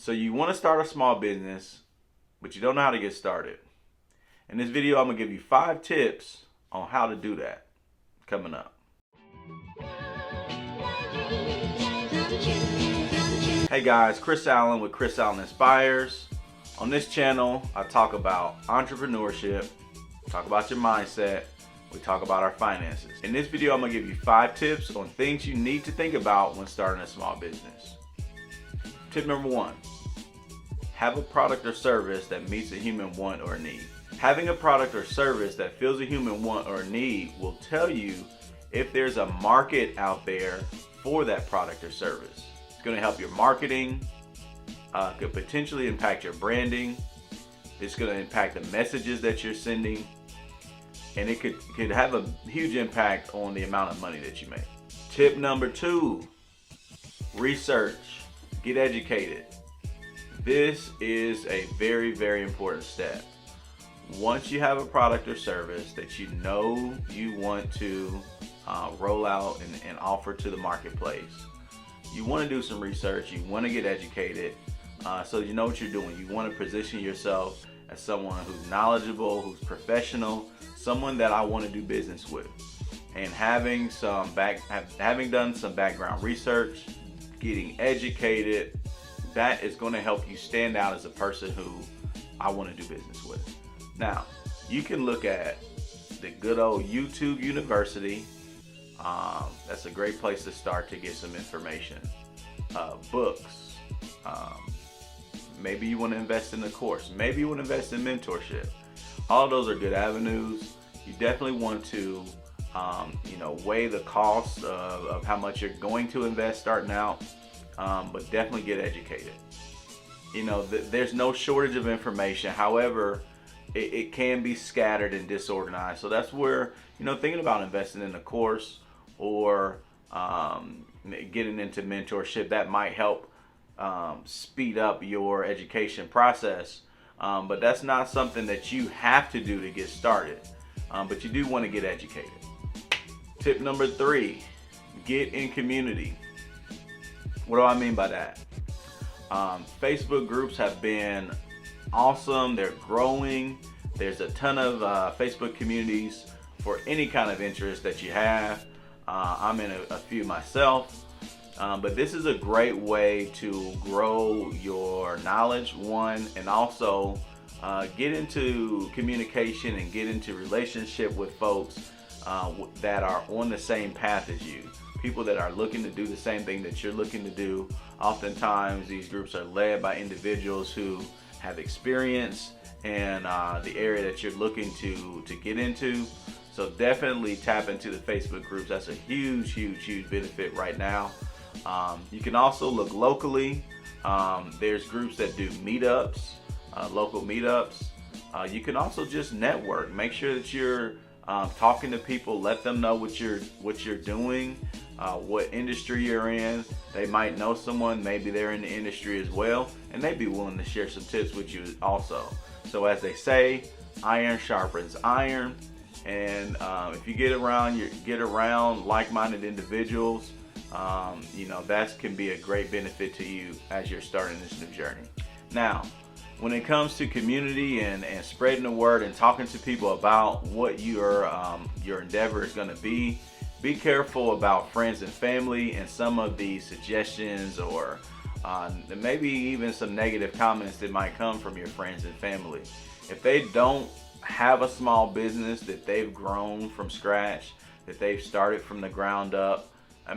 So you want to start a small business, but you don't know how to get started. In this video, I'm going to give you 5 tips on how to do that coming up. Hey guys, Chris Allen with Chris Allen Inspires. On this channel, I talk about entrepreneurship, talk about your mindset, we talk about our finances. In this video, I'm going to give you 5 tips on things you need to think about when starting a small business. Tip number 1, have a product or service that meets a human want or need. Having a product or service that fills a human want or need will tell you if there's a market out there for that product or service. It's going to help your marketing, could potentially impact your branding, it's going to impact the messages that you're sending, and it could have a huge impact on the amount of money that you make. Tip number 2, research, get educated. This is a very, very important step. Once you have a product or service that you know you want to roll out and offer to the marketplace, you want to do some research, you want to get educated so you know what you're doing. You want to position yourself as someone who's knowledgeable, who's professional, someone that I want to do business with. And having done some background research, getting educated, that is going to help you stand out as a person who I want to do business with. Now, you can look at the good old YouTube University. That's a great place to start to get some information. Books. Maybe you want to invest in a course. Maybe you want to invest in mentorship. All of those are good avenues. You definitely want to weigh the cost of how much you're going to invest starting out, but definitely get educated. There's no shortage of information. However, it can be scattered and disorganized. So that's where, thinking about investing in a course or getting into mentorship, that might help speed up your education process. But that's not something that you have to do to get started. But you do want to get educated. Tip number 3, get in community. What do I mean by that? Facebook groups have been awesome. They're growing. There's a ton of Facebook communities for any kind of interest that you have. I'm in a few myself. But this is a great way to grow your knowledge, one, and also get into communication and get into relationship with folks that are on the same path as you. People that are looking to do the same thing that you're looking to do. Oftentimes these groups are led by individuals who have experience in the area that you're looking to get into. So definitely tap into the Facebook groups. That's a huge, huge, huge benefit right now. You can also look locally. There's groups that do meetups, local meetups. You can also just network. Make sure that you're talking to people. Let them know what you're doing, what industry you're in. They might know someone, maybe they're in the industry as well, and they'd be willing to share some tips with you also. So as they say, iron sharpens iron, and if you get around like-minded individuals, that can be a great benefit to you as you're starting this new journey. Now, when it comes to community and spreading the word and talking to people about what your endeavor is going to be careful about friends and family and some of these suggestions or maybe even some negative comments that might come from your friends and family. If they don't have a small business that they've grown from scratch, that they've started from the ground up,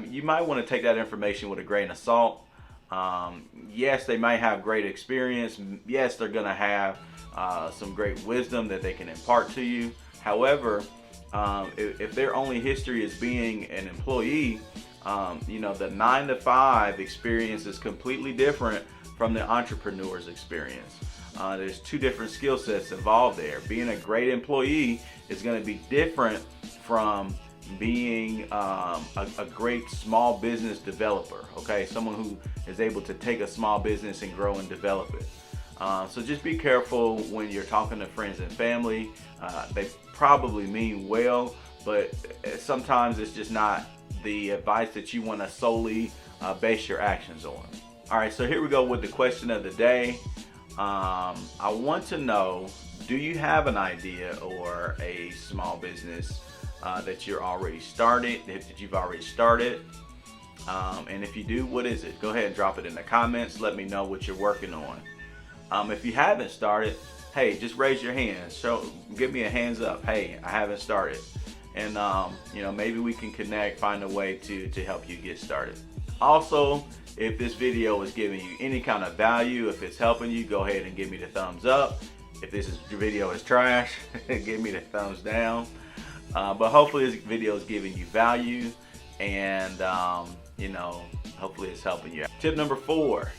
you might want to take that information with a grain of salt. Yes, they might have great experience. Yes, they're going to have some great wisdom that they can impart to you. However, if their only history is being an employee, the 9-to-5 experience is completely different from the entrepreneur's experience. There's 2 different skill sets involved there. Being a great employee is going to be different from being a great small business developer. Okay, someone who is able to take a small business and grow and develop it. So just be careful when you're talking to friends and family. They probably mean well, but sometimes it's just not the advice that you want to solely base your actions on. All right, so here we go with the question of the day. I want to know, do you have an idea or a small business that you're already started, that you've already started? And if you do, what is it? Go ahead and drop it in the comments. Let me know what you're working on. If you haven't started, hey, just raise your hand. Give me a hands up. Hey, I haven't started. And maybe we can connect, find a way to help you get started. Also, if this video is giving you any kind of value, if it's helping you, go ahead and give me the thumbs up. If this video is trash, give me the thumbs down. But hopefully this video is giving you value, and hopefully it's helping you. Tip number 4,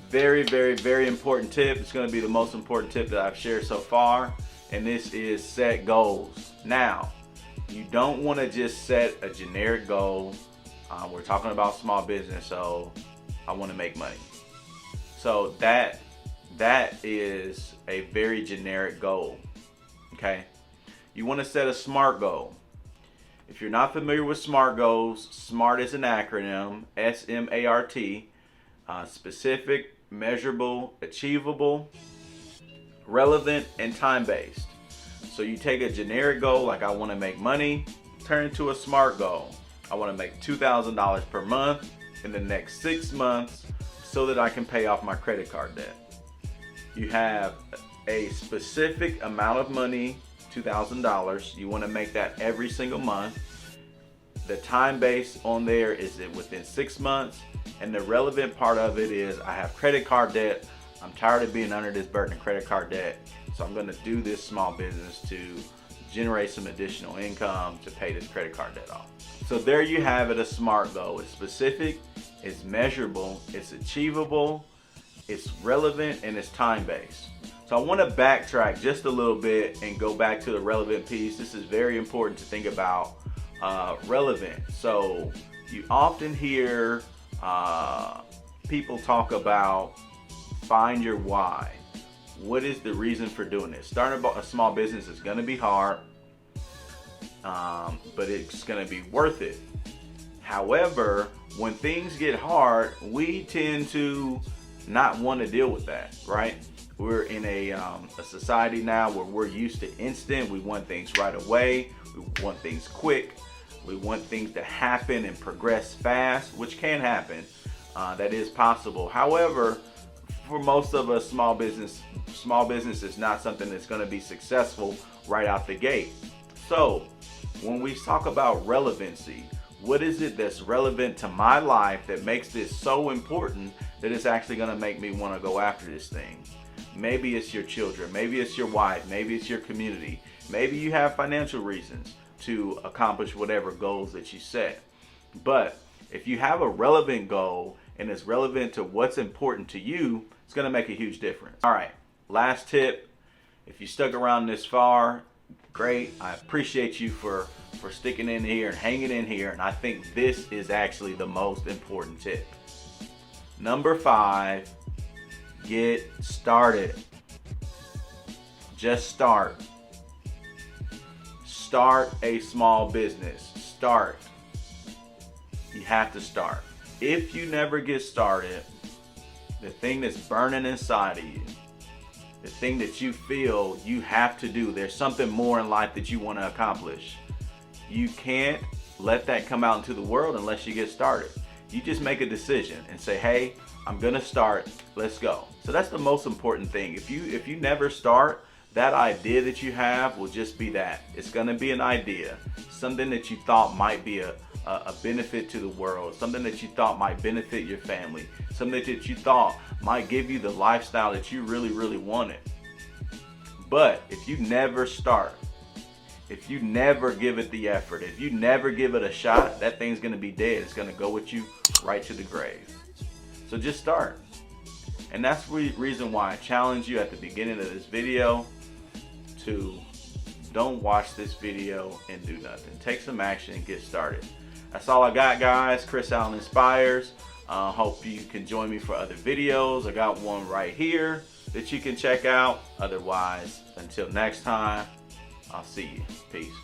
very, very, very important tip. It's going to be the most important tip that I've shared so far, and this is set goals. Now, you don't want to just set a generic goal. We're talking about small business, so I want to make money. So that is a very generic goal, okay? You want to set a SMART goal. If you're not familiar with SMART goals, SMART is an acronym, S-M-A-R-T, specific, measurable, achievable, relevant, and time-based. So you take a generic goal like I want to make money, turn it to a SMART goal. I want to make $2,000 per month in the next 6 months so that I can pay off my credit card debt. You have a specific amount of money, $2,000. You want to make that every single month. The time base on there is it within 6 months, and the relevant part of it is I have credit card debt. I'm tired of being under this burden of credit card debt, so I'm going to do this small business to generate some additional income to pay this credit card debt off. So there you have it, a SMART goal. It's specific, it's measurable, it's achievable, it's relevant, and it's time-based. So I want to backtrack just a little bit and go back to the relevant piece. This is very important to think about relevant. So you often hear people talk about find your why. What is the reason for doing this? Starting a small business is going to be hard, but it's going to be worth it. However, when things get hard, we tend to not want to deal with that, right? We're in a society now where we're used to instant. We want things right away. We want things quick. We want things to happen and progress fast, which can happen. That is possible. However, for most of us, small business is not something that's going to be successful right out the gate. So when we talk about relevancy, what is it that's relevant to my life that makes this so important that it's actually going to make me want to go after this thing? Maybe it's your children, maybe it's your wife, maybe it's your community, maybe you have financial reasons to accomplish whatever goals that you set. But if you have a relevant goal and it's relevant to what's important to you, it's going to make a huge difference. All right, last tip. If you stuck around this far, great. I appreciate you for sticking in here and hanging in here. And I think this is actually the most important tip. Number 5, get started. Just start. Start a small business. Start. You have to start. If you never get started, the thing that's burning inside of you, the thing that you feel you have to do, there's something more in life that you want to accomplish. You can't let that come out into the world unless you get started. You just make a decision and say, hey, I'm gonna start, let's go. So that's the most important thing. If you never start, that idea that you have will just be that. It's gonna be an idea, something that you thought might be a benefit to the world, something that you thought might benefit your family, something that you thought might give you the lifestyle that you really, really wanted. But if you never start, if you never give it the effort, if you never give it a shot, that thing's gonna be dead. It's gonna go with you right to the grave. So just start. And that's the reason why I challenge you at the beginning of this video to don't watch this video and do nothing. Take some action and get started. That's all I got, guys. Chris Allen Inspires. Hope you can join me for other videos. I got one right here that you can check out. Otherwise, until next time, I'll see you. Peace.